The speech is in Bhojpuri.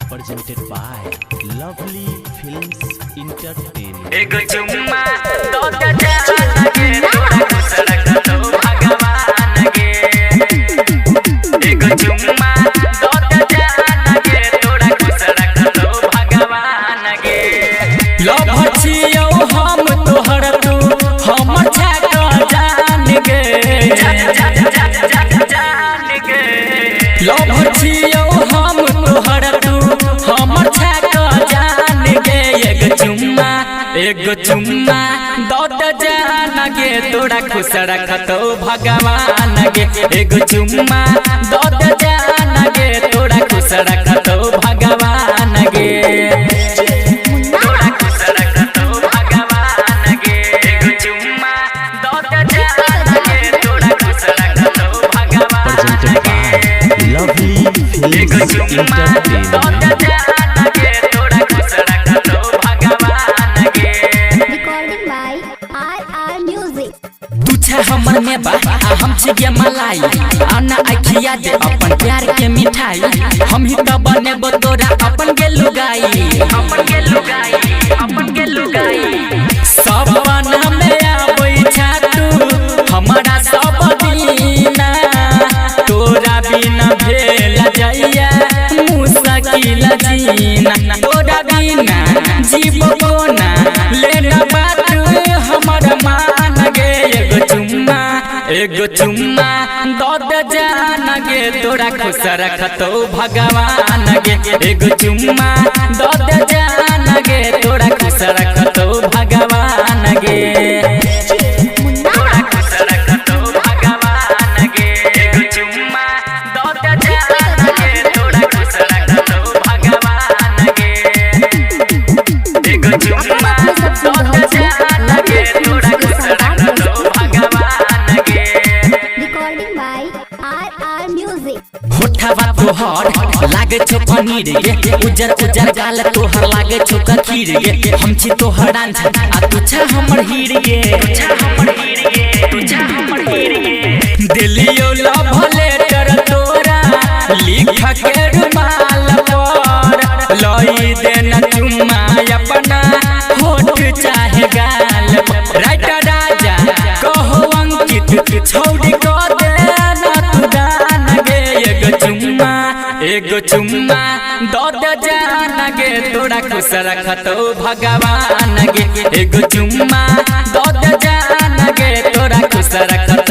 presented by Lovely Films Entertainment. एगो चुम्मा दो जान के तोरा सड़क तो भगवान के। एगो चुम्मा दो जान के तोरा सड़क तो भगवान के। लव छियो हम तोहर तू हम छक जान के जान के। लव छियो हम तोहर तू हम छक जान के। एगो चुम्मा दो जान के तोरा खुश रखतो भगवान के। एगो चुम्मा दो जान के तोरा खुश रखतो भगवान के। तोरा खुश रखतो भगवान के। एगो चुम्मा दो जान के तोरा खुश रखतो भगवान के। Lovely Films एगो चुम्मा दो Entertainment. जान के तोरा खुश रखतो भगवान के। Recording by RR Music. तू छे हमर में बा हम छे ये मलाई आना आखिया दे अपन प्यार के मिठाई। हम ही तो बनेबो तोरा अपन के लुगाई अपन के लुगाई अपन के लुगाई। सब बना में आबै छा तू हमारा सब दीना। तोरा बिना भेल जाइया मुश्किल जीना। तोरा बिना जीवो कोना लेना बात हमर मान गे। एगो चुम्मा दो जान गे तोरा खुश रखतो भगवान गे। एगो चुम्मा दो जान गे तोरा खुश रखतो भगवान गे। तोरा खुश रखतो भगवान गे। एगो चुम्मा दो जान गे तोरा खुश रखतो भगवान गे। एगो चुम्मा दो जान गे तोरा खुश रखतो भगवान गे। Recording by RR Music. होठवा तोहर लागे छो पनीर गे। उजर उजर गाल तोहर लागे छो खीर गे। हम छी तोहर डांस आ तू छा हमर हीर गे। तू छा हमर हीर गे तू छा हमर हीर गे। दिलियो लव लेटर तोरा लिख के रुमाल पर लई देना चुम्मा अपना होठ चाहे गाल पर। राइटर राजा कहो अंकित छोड़ी को देना तू दान गे। एगो चुम्मा दो जान गे तोरा खुश रखतो भगवान गे। एगो चुम्मा दो जान गे तोरा खुश रखतो